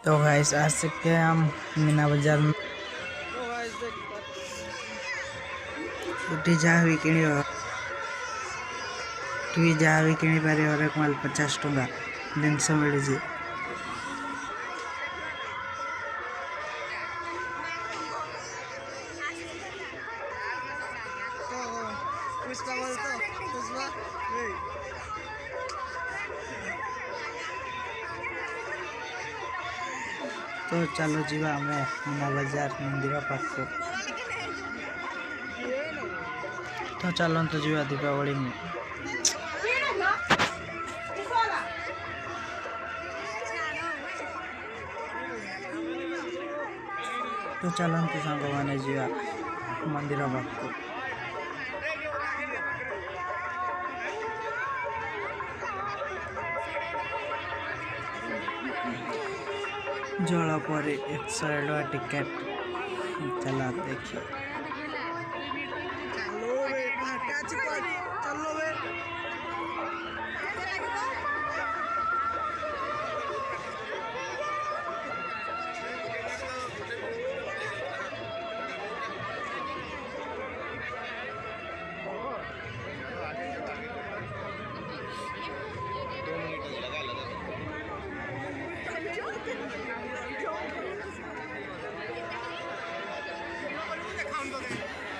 तो गाइस आ सकते हैं हम मीना बाजार में जहाँ भी किणी पारे हर एक माल 50 टंका जिनस मिली। तो चलो जीवा हमें मीना बाजार मंदिर पाख। तो चलो तो जीवा दीपावली में। तो चलते सांग मैंने जीवा मंदिर पाख। जला पर 100 टिकेट चला देखिए।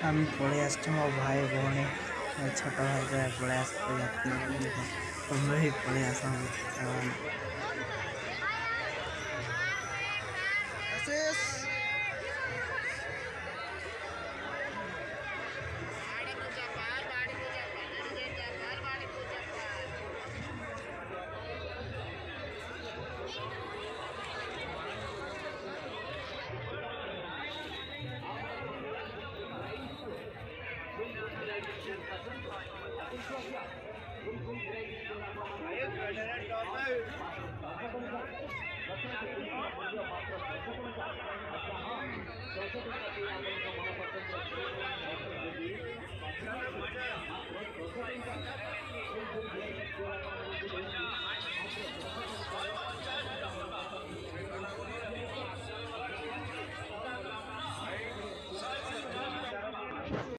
हम पड़े आस मो भाई भौणी छोट भाई पड़े आस तुम भी पड़े आस।